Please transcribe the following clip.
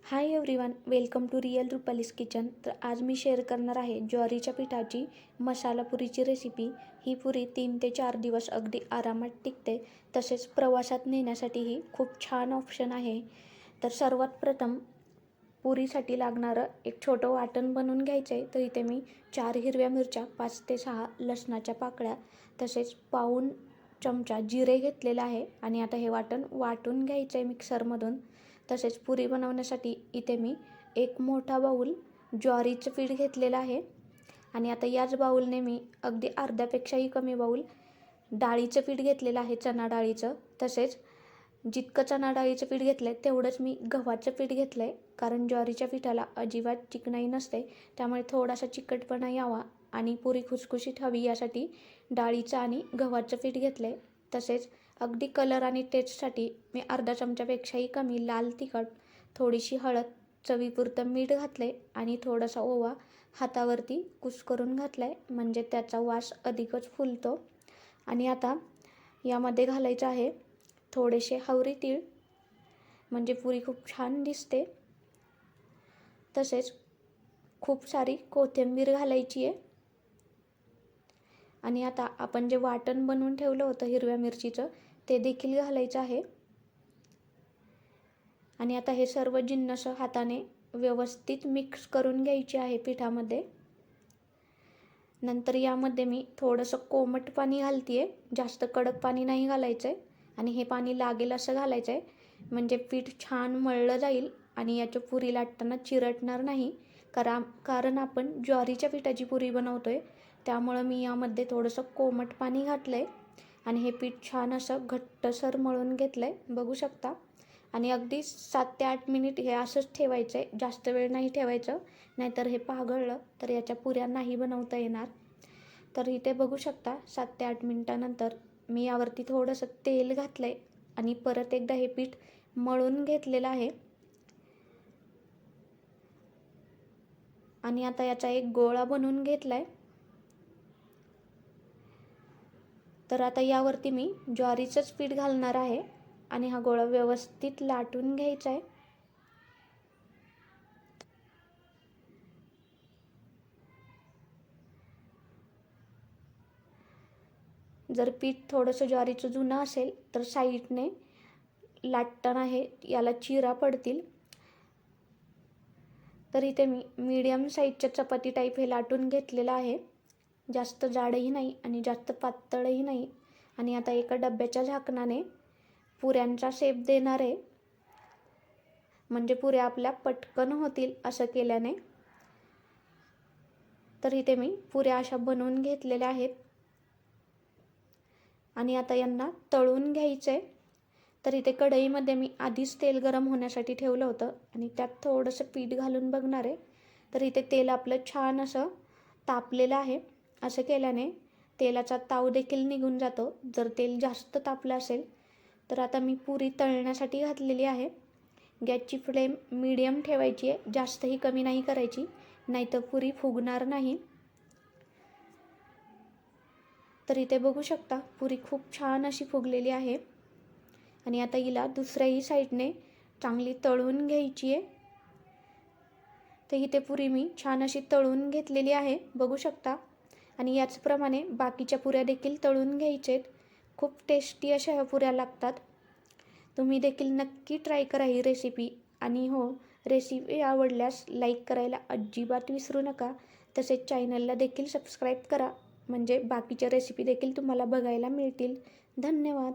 High everyone, welcome to real Rupali's kitchen. तर आज मी share करणार आहे ज्वारीच्या पिठाची मसाला पुरीची रेसिपी. ही पुरी 3 ते 4 दिवस अगदी आरामात टिकते. तसेच प्रवासात नेण्यासाठीही खूप छान ऑप्शन आहे. तर सर्वात प्रथम पुरीसाठी लागणारं एक छोटं वाटण बनवून घ्यायचं आहे. तर इथे मी 4 हिरव्या मिरच्या, 5 ते 6 लसणाच्या पाकळ्या, तसेच पाऊण चमचा जिरे घेतलेलं आहे. आणि आता हे वाटण वाटून घ्यायचं आहे मिक्सरमधून. तसेच पुरी बनवण्यासाठी इथे मी एक मोठा बाऊल ज्वारीचं पीठ घेतलेलं आहे. आणि आता याच बाऊलने मी अगदी अर्ध्यापेक्षाही कमी बाऊल डाळीचं पीठ घेतलेलं आहे, चणा डाळीचं. तसेच जितकं चणा डाळीचं पीठ घेतलं आहे तेवढंच मी गव्हाचं पीठ घेतलं आहे, कारण ज्वारीच्या पिठाला अजिबात चिकनाई नसते, त्यामुळे थोडासा चिकटपणा यावा आणि पुरी खुसखुशीत हवी यासाठी डाळीचं आणि गव्हाचं पीठ घेतलं आहे. तसेच अगदी कलर आणि टेस्टसाठी मी अर्धा चमच्यापेक्षाही कमी लाल तिखट, थोडीशी हळद, चवीपुरतं मीठ घातलं आहे आणि थोडासा ओवा हातावरती कुस्करून घातला आहे, म्हणजे त्याचा वास अधिकच फुलतो. आणि आता यामध्ये घालायचं आहे थोडेसे हावरी तीळ, म्हणजे पुरी खूप छान दिसते. तसेच खूप सारी कोथिंबीर घालायची आहे. आणि आता आपण जे वाटण बनवून ठेवलं होतं हिरव्या मिरचीचं, ते देखील घालायचं आहे. आणि आता हे सर्व जिन्नस हाताने व्यवस्थित मिक्स करून घ्यायचे आहे पिठामध्ये. नंतर यामध्ये मी थोडंसं कोमट पाणी घालते आहे, जास्त कडक पाणी नाही घालायचं आहे. आणि हे पाणी लागेल असं घालायचं आहे, म्हणजे पीठ छान मळलं जाईल आणि याच्या पुरी लाटताना चिरटणार नाही. कारण आपण ज्वारीच्या पिठाची पुरी बनवतो आहे, त्यामुळं मी यामध्ये थोडंसं कोमट पाणी घातलं आहे. आणि हे पीठ छान असं घट्टसर मळून घेतलं आहे, बघू शकता. आणि अगदी 7 ते 8 मिनिट हे असंच ठेवायचं आहे, जास्त वेळ नाही ठेवायचं, नाहीतर हे पागळलं तर याच्या पुऱ्या नाही बनवता येणार. तर इथे बघू शकता 7 ते 8 मिनिटानंतर मी यावरती थोडंसं तेल घातलं आहे आणि परत एकदा हे पीठ मळून घेतलेलं आहे. आणि आता याचा एक गोळा बनवून घेतला आहे. तर आता यावरती मी ज्वारीचंच पीठ घालणार आहे आणि हा गोळा व्यवस्थित लाटून घ्यायचा आहे. जर पीठ थोडंसं ज्वारीचं जुनं असेल तर साईडने लाटताना हे याला चिरा पडतील. तर इथे मी मीडियम साईजच्या चपाती टाईप हे लाटून घेतलेलं आहे, जास्त जाडही नाही आणि जास्त पातळही नाही. आणि आता एका डब्याच्या झाकणाने पुऱ्यांचा शेप देणार आहे, म्हणजे पुऱ्या आपल्या पटकन होतील असं केल्याने. तर इथे मी पुऱ्या अशा बनवून घेतलेल्या आहेत आणि आता यांना तळून घ्यायचं आहे. तर इथे कढईमध्ये मी आधीच तेल गरम होण्यासाठी ठेवलं होतं आणि त्यात थोडंसं पीठ घालून बघणार आहे. तर इथे तेल आपलं छान असं तापलेलं आहे. असं केल्याने तेलाचा ताव देखील निघून जातो जर तेल जास्त तापलं असेल. तर आता मी पुरी तळण्यासाठी घातलेली आहे. गॅसची फ्लेम मीडियम ठेवायची आहे, जास्तही कमी नाही करायची, नाहीतर पुरी फुगणार नाही. तर इथे बघू शकता पुरी खूप छान अशी फुगलेली आहे. आणि आता हिला दुसऱ्याही साईडने चांगली तळून घ्यायची आहे. तर इथे पुरी मी छान अशी तळून घेतलेली आहे, बघू शकता. आणि याचप्रमाणे बाकीच्या पुऱ्या देखील तळून घ्यायच्या आहेत. खूप टेस्टी अशा ह्या पुऱ्या लागतात. तुम्ही देखील नक्की ट्राय करा ही रेसिपी. आणि हो, रेसिपी आवडल्यास लाईक करायला अजिबात विसरू नका. तसेच चॅनलला देखील सबस्क्राईब करा, म्हणजे बाकीच्या रेसिपी देखील तुम्हाला बघायला मिळतील. धन्यवाद.